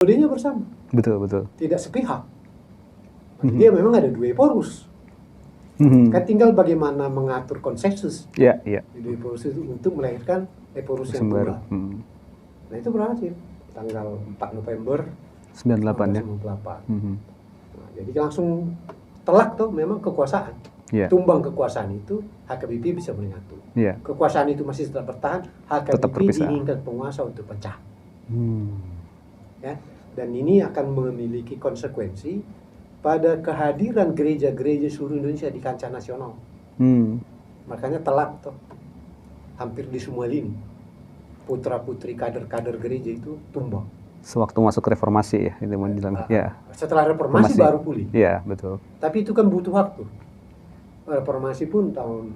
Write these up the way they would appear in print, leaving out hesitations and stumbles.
Kodenya bersama. Betul. Tidak sepihak. Dia memang ada dua eporus. Kan tinggal bagaimana mengatur konsensus di dua eporus itu untuk melahirkan eporus yang tunggal. Nah itu berhasil tanggal 4 November 98 ya. 1998. Nah, jadi langsung telak tuh memang kekuasaan. Tumbang kekuasaan itu, HKBP bisa menyatu. Kekuasaan itu masih tetap bertahan, HKBP diinginkan penguasa untuk pecah. Ya, dan ini akan memiliki konsekuensi pada kehadiran gereja-gereja seluruh Indonesia di kancah nasional. Makanya telak tuh, hampir di semua lini putra-putri kader-kader gereja itu tumbang. Sewaktu masuk reformasi ya, itu menjelang. Setelah reformasi baru pulih. Iya, betul. Tapi itu kan butuh waktu. Reformasi pun tahun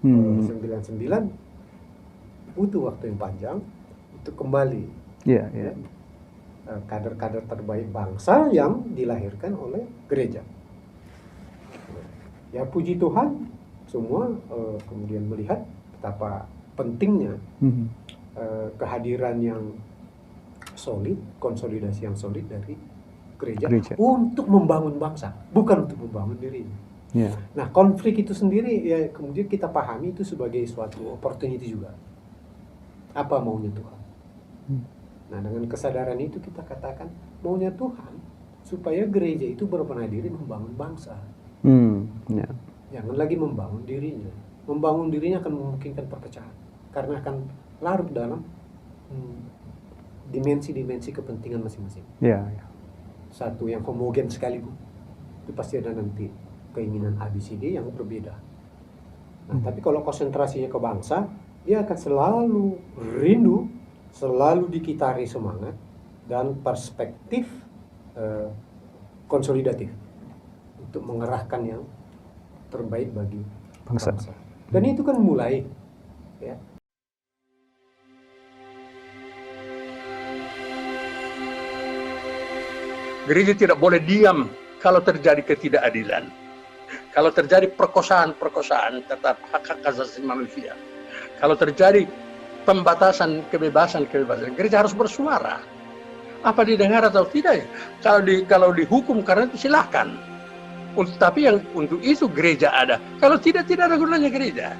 99 butuh waktu yang panjang untuk kembali. Ya, kader-kader terbaik bangsa yang dilahirkan oleh gereja. Ya puji Tuhan, semua kemudian melihat betapa pentingnya kehadiran yang solid, konsolidasi yang solid dari gereja untuk membangun bangsa, bukan untuk membangun dirinya. Nah, konflik itu sendiri ya kemudian kita pahami itu sebagai suatu opportunity juga. Apa maunya Tuhan? Nah, dengan kesadaran itu kita katakan maunya Tuhan supaya gereja itu berbenah diri membangun bangsa. Jangan lagi membangun dirinya. Membangun dirinya akan memungkinkan perpecahan karena akan larut dalam dimensi-dimensi kepentingan masing-masing. Satu yang homogen sekalipun itu pasti ada nanti keinginan ABCD yang berbeda. Nah, tapi kalau konsentrasinya ke bangsa, dia akan selalu rindu, selalu dikitari semangat dan perspektif konsolidatif untuk mengerahkan yang terbaik bagi bangsa. Dan itu kan mulai ya. Gereja tidak boleh diam kalau terjadi ketidakadilan. Kalau terjadi perkosaan tetap hak asasi manusia. Kalau terjadi pembatasan kebebasan, gereja harus bersuara. Apa didengar atau tidak? Kalau dihukum karena itu silahkan. Tapi yang untuk itu gereja ada. Kalau tidak ada gunanya gereja.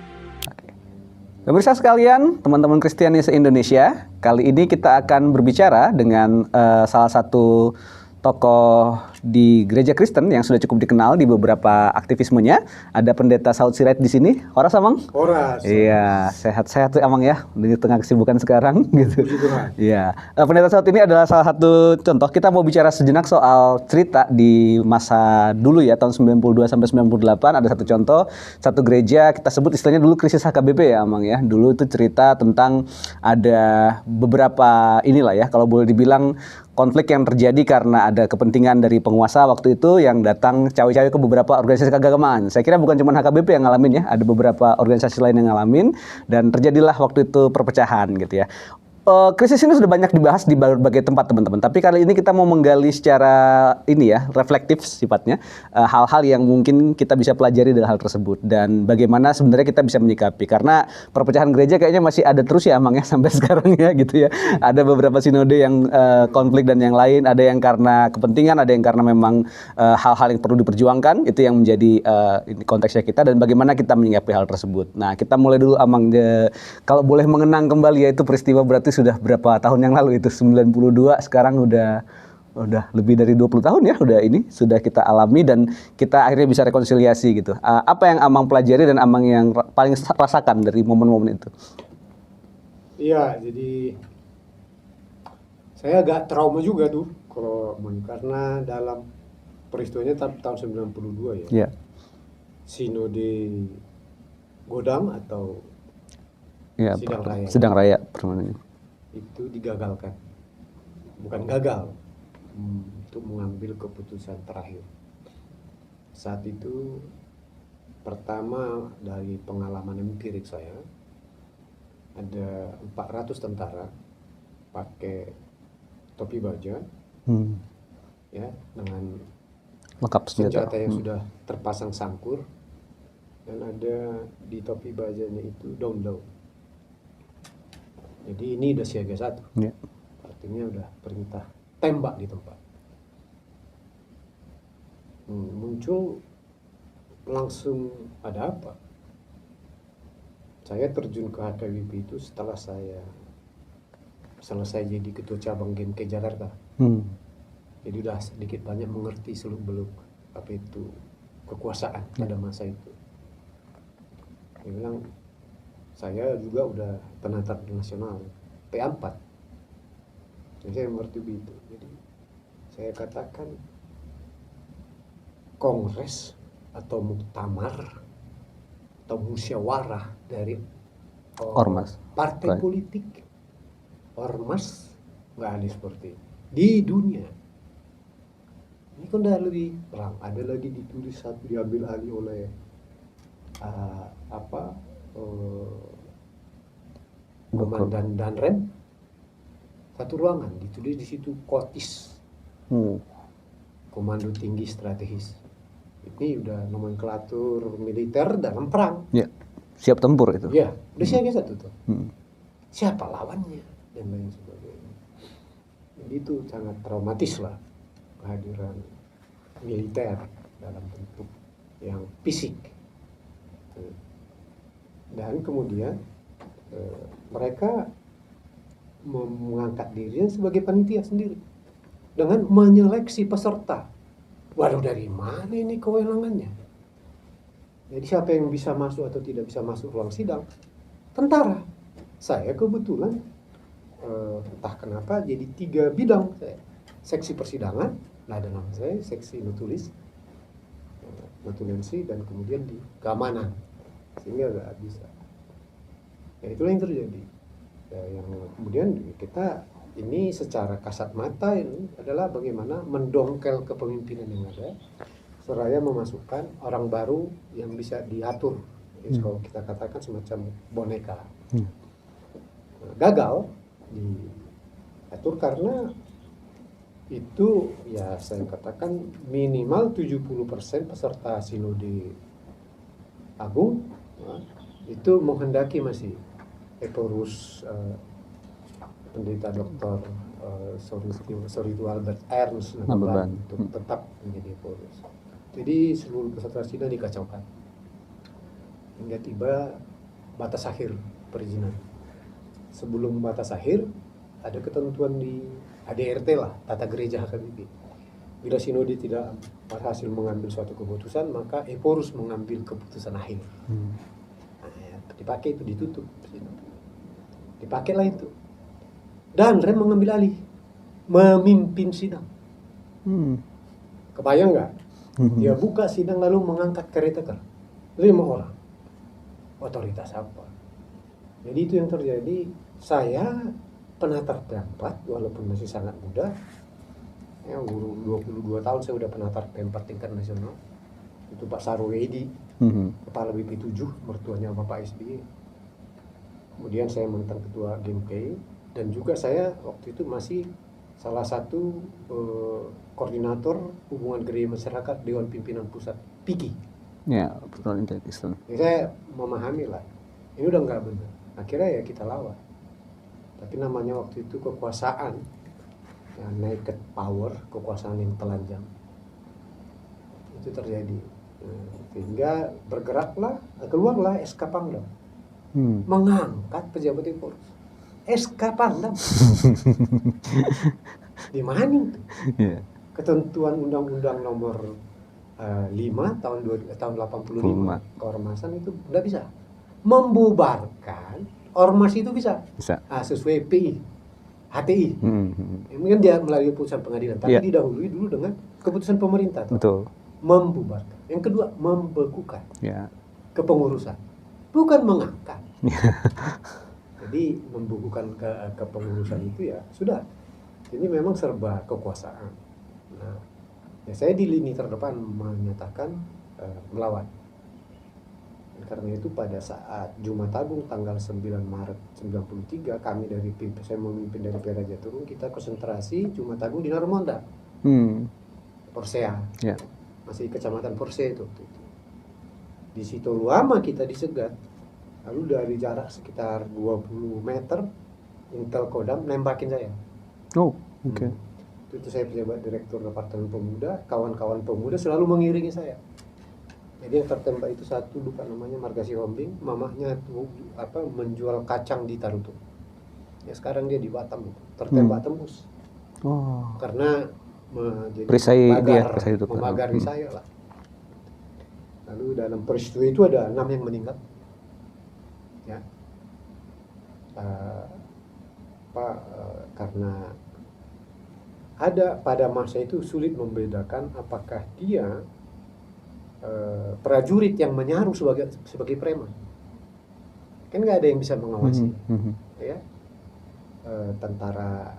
Pemirsa sekalian, teman-teman Kristiani se-Indonesia, kali ini kita akan berbicara dengan salah satu tokoh di gereja Kristen yang sudah cukup dikenal di beberapa aktivismenya. Ada Pendeta Saud Sirait di sini. Horas, Amang? Horas. Iya, sehat-sehat Amang ya di tengah kesibukan sekarang gitu. Iya. Pendeta Saud ini adalah salah satu contoh. Kita mau bicara sejenak soal cerita di masa dulu ya, tahun 92 sampai 98. Ada satu contoh, satu gereja, kita sebut istilahnya dulu krisis HKBP ya, Amang ya. Dulu itu cerita tentang ada beberapa inilah ya, kalau boleh dibilang konflik yang terjadi karena ada kepentingan dari penguasa waktu itu yang datang cawe-cawe ke beberapa organisasi keagamaan. Saya kira bukan cuma HKBP yang ngalamin ya, ada beberapa organisasi lain yang ngalamin dan terjadilah waktu itu perpecahan gitu ya. Krisis ini sudah banyak dibahas di berbagai tempat teman-teman, tapi kali ini kita mau menggali secara ini ya, reflektif sifatnya, hal-hal yang mungkin kita bisa pelajari dari hal tersebut dan bagaimana sebenarnya kita bisa menyikapi, karena perpecahan gereja kayaknya masih ada terus ya Amang ya sampai sekarang ya gitu ya. Ada beberapa sinode yang konflik dan yang lain, ada yang karena kepentingan, ada yang karena memang hal-hal yang perlu diperjuangkan, itu yang menjadi ini konteksnya kita dan bagaimana kita menyikapi hal tersebut. Nah, kita mulai dulu Amang, kalau boleh mengenang kembali ya itu peristiwa berarti sudah berapa tahun yang lalu itu, 92, sekarang udah lebih dari 20 tahun ya sudah kita alami dan kita akhirnya bisa rekonsiliasi gitu. Apa yang Amang pelajari dan Amang yang paling rasakan dari momen-momen itu? Iya, jadi saya agak trauma juga tuh karena dalam peristiwanya tahun 92 ya. Sinode Godang atau Sidang Raya permanennya itu digagalkan, bukan gagal, untuk mengambil keputusan terakhir. Saat itu pertama dari pengalaman empirik saya, ada 400 tentara pakai topi baja, ya, dengan lengkap senjata yang sudah terpasang sangkur, dan ada di topi bajanya itu daun-daun. Jadi ini udah siaga 1, artinya udah perintah tembak di tempat. Muncul langsung, ada apa? Saya terjun ke HKBP itu setelah saya selesai jadi ketua cabang GMK Jakarta. Jadi udah sedikit banyak mengerti seluk-beluk apa itu kekuasaan pada masa itu. Dia bilang, saya juga udah penata nasional P4. Jadi saya mengerti begitu. Jadi saya katakan kongres atau muktamar atau musyawarah dari ormas, partai politik, ormas, nggak ada seperti itu di dunia. Ini kan udah lebih perang. Ada lagi ditulis satu diambil alih oleh komandan Danrem, satu ruangan ditulis di situ KOTIS, Komando Tinggi Strategis. Ini udah nomenklatur militer dalam perang. Ya, siap tempur itu. Ya, udah siaga satu tuh. Siapa lawannya dan lain sebagainya. Jadi itu sangat traumatis lah kehadiran militer dalam bentuk yang fisik. Dan kemudian mereka mengangkat dirinya sebagai panitia sendiri dengan menyeleksi peserta. Waduh, dari mana ini kewenangannya? Jadi siapa yang bisa masuk atau tidak bisa masuk ruang sidang? Tentara. Saya kebetulan entah kenapa jadi 3 bidang saya. Seksi persidangan, nah ada nama saya, seksi notulis, notulensi, dan kemudian di keamanan, sehingga nggak bisa. Ya itulah yang terjadi. Ya, yang kemudian kita ini secara kasat mata ini adalah bagaimana mendongkel kepemimpinan yang ada, seraya memasukkan orang baru yang bisa diatur. Jadi kalau kita katakan semacam boneka. Gagal diatur karena itu ya saya katakan minimal 70% peserta sinode agung itu menghendaki masih Eporus pendeta Dr. Sorito Albert Ernst untuk tetap menjadi Eporus. Jadi seluruh peserta sidang dikacaukan hingga tiba batas akhir perizinan. Sebelum batas akhir ada ketentuan di ADRT lah, tata gereja HKBP. Bila sinode tidak berhasil mengambil suatu keputusan, maka Eporus mengambil keputusan akhir. Nah, ya, dipakai itu, ditutup. Dipakailah itu. Dan Rem mengambil alih, memimpin sidang. Kebayang nggak? Dia buka sidang lalu mengangkat caretaker 5 orang. Otoritas apa? Jadi itu yang terjadi. Saya penatar P4 walaupun masih sangat muda, ya, 22 tahun saya udah penatar P4 tingkat nasional. Itu Pak Sarwedi, kepala BP7, mertuanya Bapak SBY. Kemudian saya mantan ketua GMK, dan juga saya waktu itu masih salah satu koordinator hubungan gereja masyarakat Dewan Pimpinan Pusat PIKI. Ya, Persatuan Intelek Islam. Jadi saya memahami lah, ini udah nggak benar. Akhirnya ya kita lawan. Tapi namanya waktu itu kekuasaan, ya, naked power, kekuasaan yang telanjang. Itu terjadi. Sehingga bergeraklah, keluarlah SK Pangdam. Mengangkat pejabat Eporus. SK Pangdam. Di mana itu? Yeah. Ketentuan Undang-Undang Nomor 5 tahun 85 keormasan itu udah bisa. Membubarkan ormas itu bisa. Sesuai PI, HTI. Ini kan dia melalui putusan pengadilan, tapi didahului dulu dengan keputusan pemerintah. Betul. Membubarkan. Yang kedua, membekukan kepengurusan, bukan mengangkat. Jadi membekukan kepengurusan itu ya sudah. Ini memang serba kekuasaan. Nah, ya saya di lini terdepan menyatakan melawan. Karena itu pada saat Jumat Agung tanggal 9 Maret 93 kami dari saya memimpin dari Peraja Turun, kita konsentrasi Jumat Agung di Narmonda. Porsea. Yeah. Masih kecamatan Porsea itu. Di situ lama kita disegat. Lalu dari jarak sekitar 20 meter Intel Kodam nembakin saya. Oh, oke. itu saya pejabat direktur Departemen Pemuda, kawan-kawan pemuda selalu mengiringi saya. Jadi yang tertembak itu satu lupa namanya Marga Sihombing, mamahnya menjual kacang di Tarutu. Ya sekarang dia di Batam itu, tertembak tembus. Karena perisai memagari saya lah. Lalu dalam peristiwa itu ada 6 yang meninggal. Ya. Karena ada pada masa itu sulit membedakan apakah dia prajurit yang menyaru sebagai preman. Kan nggak ada yang bisa mengawasi. Ya. Tentara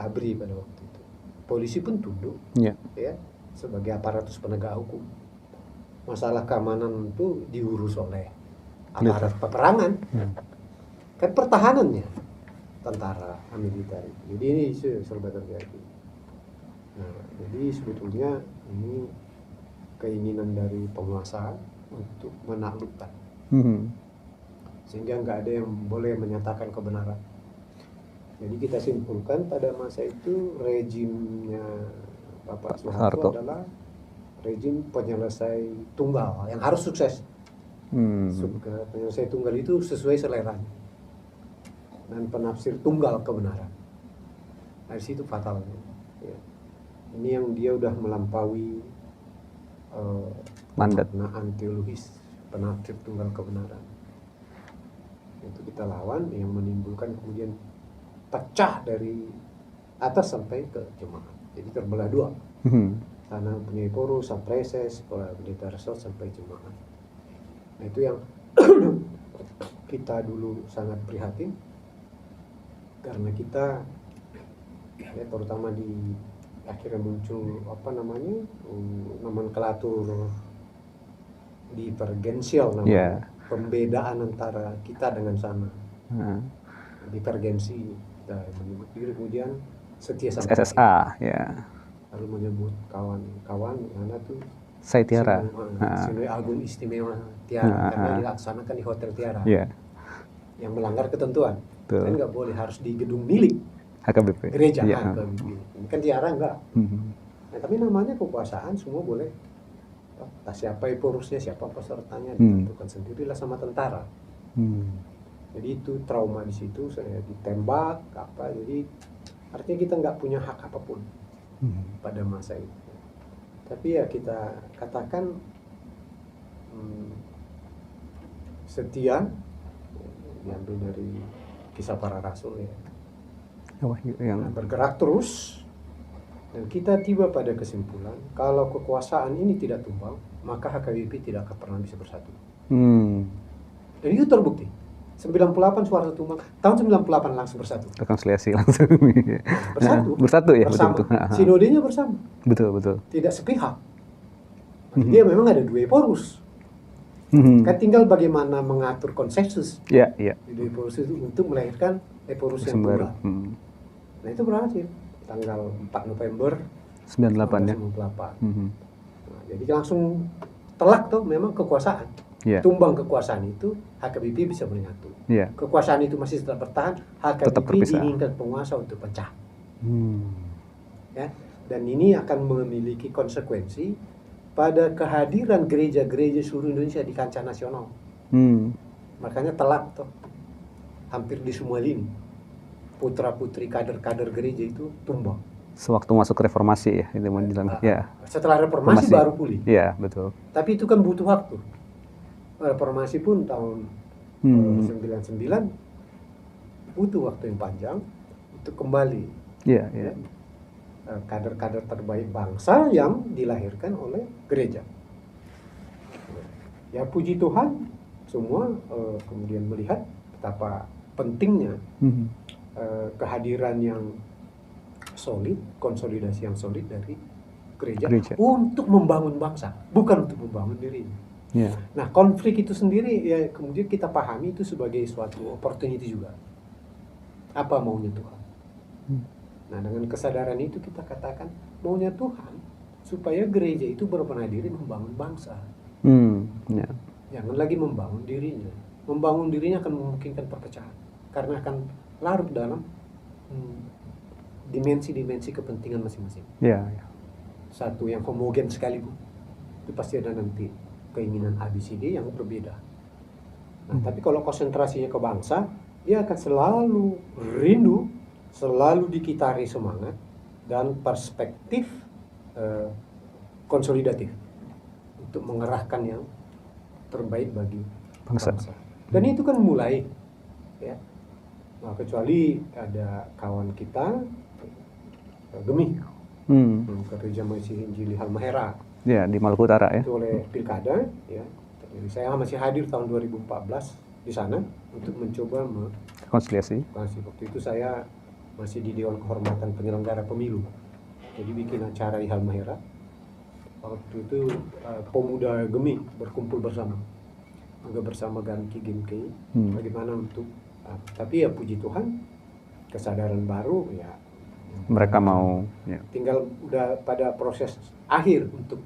ABRI pada waktu itu. Polisi pun tunduk. Ya, sebagai aparatus penegak hukum. Masalah keamanan itu diurus oleh aparat peperangan. Kan pertahanannya tentara militer. Jadi ini serba terjadi. Nah, jadi sebetulnya ini keinginan dari penguasa untuk menaklukkan. Sehingga nggak ada yang boleh menyatakan kebenaran. Jadi kita simpulkan pada masa itu rejimnya Bapak Soeharto adalah rejim penyelesai tunggal yang harus sukses. Penyelesai tunggal itu sesuai seleranya dan penafsir tunggal kebenaran. Dari situ fatalnya. Ya. Ini yang dia udah melampaui mandat teologis penafsir tunggal kebenaran. Itu kita lawan yang menimbulkan kemudian pecah dari atas sampai ke jemaat. Jadi terbelah dua. Sana punya poros, Sapreses, Pendeta Resort sampai jemaat. Nah itu yang kita dulu sangat prihatin karena kita ya, terutama di akhirnya muncul nomenklatur divergensial namanya, pembedaan antara kita dengan sana. Divergensi kita menyebut diri kemudian setia sama SSA lalu menyebut kawan-kawan mana tuh saya Tiara Sinoi Agung Istimewa Tiara karena dilaksanakan di Hotel Tiara yang melanggar ketentuan. Kan nggak boleh harus di gedung milik HKBP gereja HKBP. Ini kan Tiara enggak. Nah, tapi namanya kekuasaan semua boleh. Siapa porosnya, siapa pesertanya ditentukan sendirilah sama tentara. Jadi itu trauma di situ, saya ditembak jadi artinya kita nggak punya hak apapun pada masa itu. Tapi ya kita katakan setia, diambil dari kisah para rasul ya. Yang bergerak terus dan kita tiba pada kesimpulan kalau kekuasaan ini tidak tumbang maka HKBP tidak akan pernah bisa bersatu. Dan itu terbukti. 98 Soeharto tumbang, tahun 98 langsung bersatu. Rekonsiliasi langsung. Bersatu ya, bersama. betul. Sinodenya bersama. Betul. Tidak sepihak. Dia memang ada dua poros. Kan tinggal bagaimana mengatur konsensus. Di dua poros itu untuk melahirkan poros yang tunggal. Nah itu berhasil. Tanggal 4 November 98 ya. Nah, jadi langsung telak tuh memang kekuasaan. Tumbang kekuasaan itu HKBP bisa menyatu. Kekuasaan itu masih tetap bertahan, HKBP diinginkan penguasa untuk pecah. Ya, dan ini akan memiliki konsekuensi pada kehadiran gereja-gereja seluruh Indonesia di kancah nasional. Makanya telak tuh hampir di semua lini putra-putri kader-kader gereja itu tumbang. Sewaktu masuk reformasi ya, itu menjelang setelah reformasi baru pulih. Iya, betul. Tapi itu kan butuh waktu. Reformasi pun tahun 99 butuh waktu yang panjang untuk kembali. Kader-kader terbaik bangsa yang dilahirkan oleh gereja. Ya puji Tuhan semua kemudian melihat betapa pentingnya kehadiran yang solid, konsolidasi yang solid dari gereja untuk membangun bangsa, bukan untuk membangun dirinya. Nah konflik itu sendiri ya kemudian kita pahami itu sebagai suatu opportunity juga. Apa maunya Tuhan? Nah dengan kesadaran itu kita katakan maunya Tuhan supaya gereja itu berbenah diri membangun bangsa. Jangan lagi membangun dirinya. Membangun dirinya akan memungkinkan perpecahan karena akan larut dalam dimensi-dimensi kepentingan masing-masing. Ya. Satu yang homogen sekali, Bu. Itu pasti ada nanti keinginan ABCD yang berbeda. Nah, tapi kalau konsentrasinya ke bangsa, dia akan selalu rindu, selalu dikitari semangat dan perspektif konsolidatif untuk mengerahkan yang terbaik bagi bangsa. Dan itu kan mulai, ya. Nah, kecuali ada kawan kita Gemi, Gereja Masih Injili Halmahera. Ya, di Maluku Utara ya. Itu oleh pilkada, ya. Jadi saya masih hadir tahun 2014 di sana untuk mencoba konsiliasi. Waktu itu saya masih di Dewan Kehormatan Penyelenggara Pemilu. Jadi bikin acara di Halmahera. Waktu itu pemuda Gemi berkumpul bersama, juga bersama Ganki Gimkei, bagaimana untuk, tapi ya puji Tuhan, kesadaran baru ya. Mereka mau, ya. Tinggal udah pada proses akhir untuk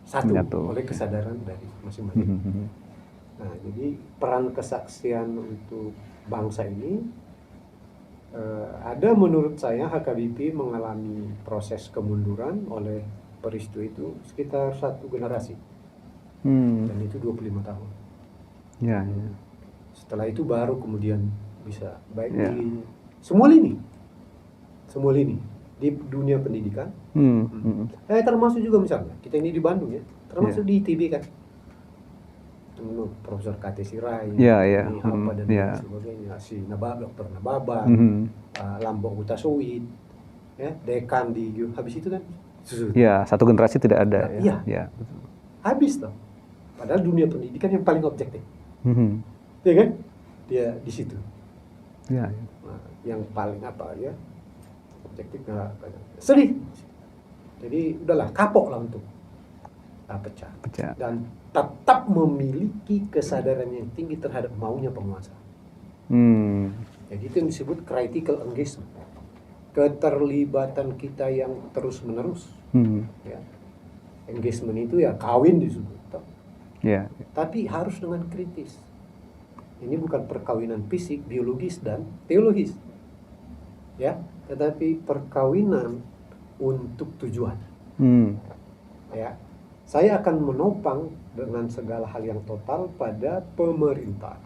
satu oleh kesadaran dari masing-masing. Nah, jadi peran kesaksian untuk bangsa ini, ada menurut saya HKBP mengalami proses kemunduran oleh peristiwa itu sekitar 1 generasi. Dan itu 25 tahun. Ya. Setelah itu baru kemudian bisa baik di semua lini di dunia pendidikan. Termasuk juga misalnya kita ini di Bandung, ya, termasuk di ITB kan. Profesor Kate Sirai, apa dan sebagainya, si Dr. Nababa, Lambok Utasowit, ya, dekan di habis itu kan. Ya, satu generasi tidak ada. Nah, ya. Habis toh. Padahal dunia pendidikan yang paling objektif, ya kan? Dia di situ. Ya. Nah, yang paling objektif nggak sedih. Jadi udahlah, kapok lah untuk pecah. Dan tetap memiliki kesadaran yang tinggi terhadap maunya penguasa. Jadi itu yang disebut critical engagement, keterlibatan kita yang terus menerus. Ya. Engagement itu ya kawin disebut. Tapi harus dengan kritis. Ini bukan perkawinan fisik, biologis dan teologis, ya, tetapi perkawinan untuk tujuan. Ya. Saya akan menopang dengan segala hal yang total pada pemerintah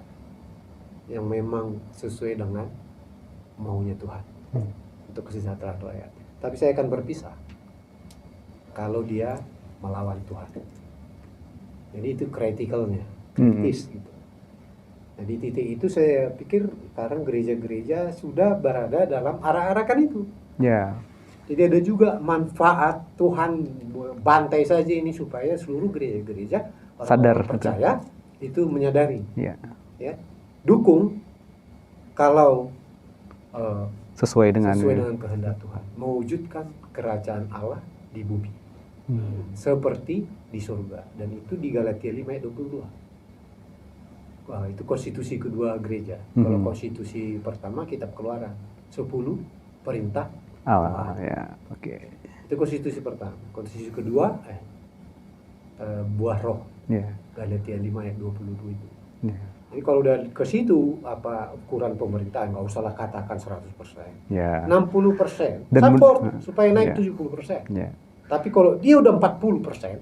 yang memang sesuai dengan maunya Tuhan untuk kesejahteraan rakyat. Tapi saya akan berpisah kalau dia melawan Tuhan. Jadi itu kritikalnya, kritis gitu. Nah, di titik itu saya pikir sekarang gereja-gereja sudah berada dalam arah-arahan itu. Ya. Jadi ada juga manfaat Tuhan bantai saja ini supaya seluruh gereja-gereja sadar, percaya itu menyadari, ya, dukung kalau sesuai dengan kehendak Tuhan, mewujudkan kerajaan Allah di bumi seperti di surga, dan itu di Galatia 5 ayat 22. Wah, itu konstitusi kedua gereja. Kalau konstitusi pertama kitab Keluaran 10 perintah Allah, ya, oke. Itu konstitusi pertama. Konstitusi kedua buah roh. Galatia 5 ayat 22 itu. Jadi kalau udah ke situ ukuran pemerintah, nggak usahlah katakan 100%. 60%. Support supaya naik 70%. Tapi kalau dia udah 40%,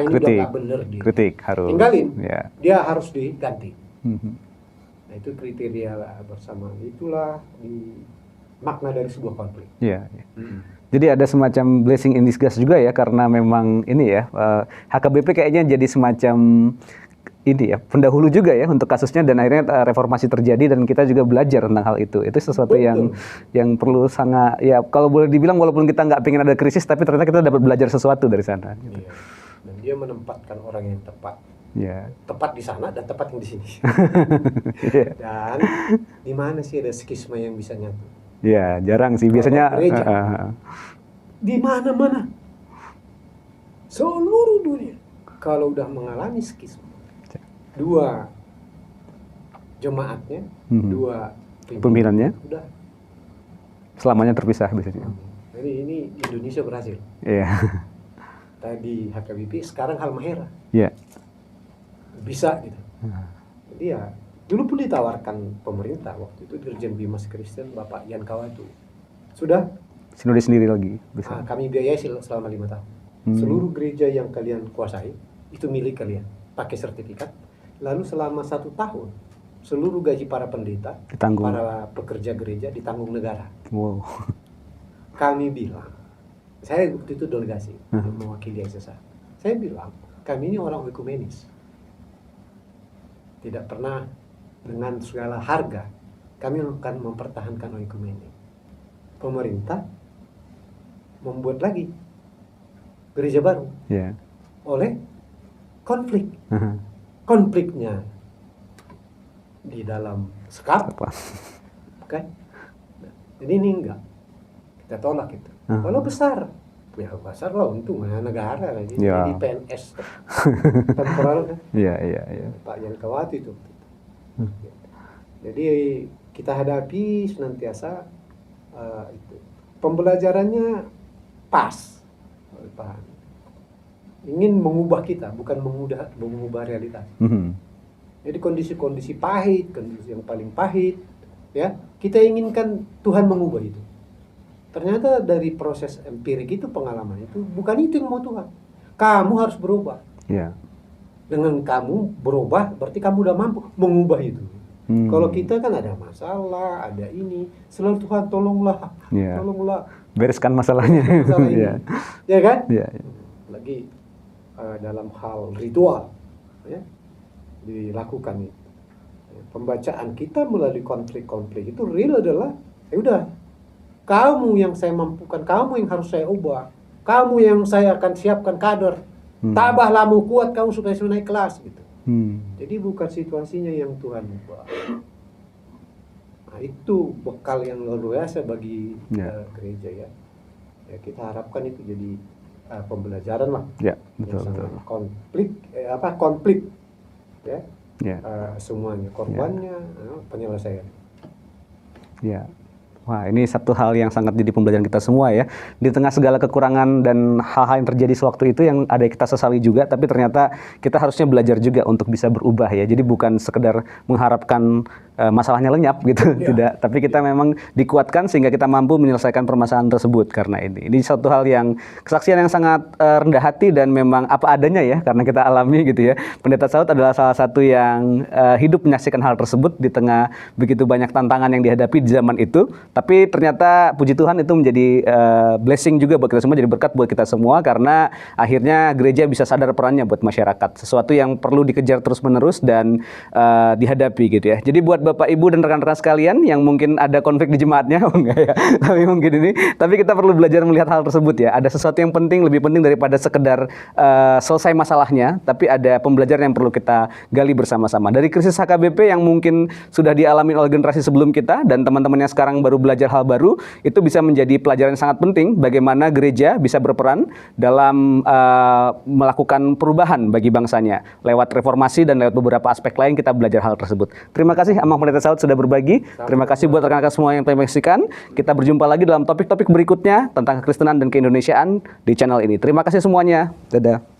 ini udah nggak bener dia. Kritik harus. Tinggalin. Dia harus diganti. Nah, itu kriteria bersama. Itulah makna dari sebuah konflik. Jadi ada semacam blessing in disguise juga ya, karena memang ini ya, HKBP kayaknya jadi semacam ini ya, pendahulu juga ya untuk kasusnya, dan akhirnya reformasi terjadi dan kita juga belajar tentang hal itu. Itu sesuatu yang perlu sangat, ya kalau boleh dibilang walaupun kita nggak pengen ada krisis, tapi ternyata kita dapat belajar sesuatu dari sana. Gitu. Iya. Dan dia menempatkan orang yang tepat. Tepat di sana dan tepat yang di sini. Dan di mana sih ada skisma yang bisa nyatu? Ya, jarang sih biasanya. Gereja, di mana-mana, seluruh dunia, kalau udah mengalami skisma, dua jemaatnya, dua pimpinannya, udah selamanya terpisah biasanya. Jadi ini Indonesia berhasil. Tadi HKBP, sekarang Halmahera. Bisa gitu. Jadi ya, dulu pun ditawarkan pemerintah waktu itu Dirjen Bimas Kristen Bapak Ian Kawatu, sudah Sinode sendiri lagi bisa. Kami biayai selama 5 tahun. Seluruh gereja yang kalian kuasai itu milik kalian, pakai sertifikat. Lalu selama 1 tahun seluruh gaji para pendeta, ditanggung. para pekerja gereja ditanggung negara. Wow. Kami bilang, saya waktu itu delegasi mewakili SSA. Saya bilang, kami ini orang ekumenis. Tidak pernah dengan segala harga kami akan mempertahankan ekumenik. Pemerintah membuat lagi gereja baru oleh konflik. Konfliknya di dalam sekap, kan? Jadi ini enggak, kita tolak itu. Kalau besar, ya besar lah untungnya negara lagi, jadi PNS temporal kan? Iya. Pak Jankawati itu. Jadi kita hadapi senantiasa itu. Pembelajarannya pas. Ingin mengubah kita, bukan mengubah realitas. Jadi kondisi-kondisi pahit, kondisi yang paling pahit, ya kita inginkan Tuhan mengubah itu. Ternyata dari proses empirik itu, pengalaman itu, bukan itu yang mau Tuhan. Kamu harus berubah. Dengan kamu berubah, berarti kamu udah mampu mengubah itu. Kalau kita kan ada masalah, ada ini, selalu Tuhan tolonglah, tolonglah. Bereskan masalahnya. Masalah ini. Ya kan? Lagi dalam hal ritual, ya, dilakukan itu. Pembacaan kita melalui konflik-konflik itu real adalah, ya udah, kamu yang saya mampukan, kamu yang harus saya ubah, kamu yang saya akan siapkan kader, tabahlah mu kuat kamu supaya saya naik kelas gitu. Jadi bukan situasinya yang Tuhan ubah. Nah, itu bekal yang luar biasa bagi gereja ya. Ya kita harapkan itu jadi pembelajaran lah. Betul. Konflik ya. Semuanya korbannya, penyelesaian. Wah, ini satu hal yang sangat jadi pembelajaran kita semua ya. Di tengah segala kekurangan dan hal-hal yang terjadi sewaktu itu yang ada kita sesali juga, tapi ternyata kita harusnya belajar juga untuk bisa berubah ya. Jadi bukan sekedar mengharapkan masalahnya lenyap gitu, tidak. Tapi kita memang dikuatkan sehingga kita mampu menyelesaikan permasalahan tersebut karena ini. Ini satu hal yang kesaksian yang sangat rendah hati dan memang apa adanya ya, karena kita alami gitu ya. Pendeta Saud adalah salah satu yang hidup menyaksikan hal tersebut di tengah begitu banyak tantangan yang dihadapi di zaman itu. Tapi ternyata puji Tuhan itu menjadi blessing juga buat kita semua, jadi berkat buat kita semua karena akhirnya gereja bisa sadar perannya buat masyarakat. Sesuatu yang perlu dikejar terus-menerus dan dihadapi gitu ya. Jadi buat Bapak Ibu dan rekan-rekan sekalian yang mungkin ada konflik di jemaatnya, enggak ya, tapi mungkin ini, tapi kita perlu belajar melihat hal tersebut ya. Ada sesuatu yang penting, lebih penting daripada sekedar selesai masalahnya, tapi ada pembelajaran yang perlu kita gali bersama-sama. Dari krisis HKBP yang mungkin sudah dialami oleh generasi sebelum kita dan teman-teman yang sekarang baru belajar hal baru, itu bisa menjadi pelajaran yang sangat penting bagaimana gereja bisa berperan dalam melakukan perubahan bagi bangsanya. Lewat reformasi dan lewat beberapa aspek lain kita belajar hal tersebut. Terima kasih Amang Pendeta Saud sudah berbagi. Terima kasih buat rekan-rekan semua yang telah menyaksikan. Kita berjumpa lagi dalam topik-topik berikutnya tentang kekristenan dan keindonesiaan di channel ini. Terima kasih semuanya. Dadah.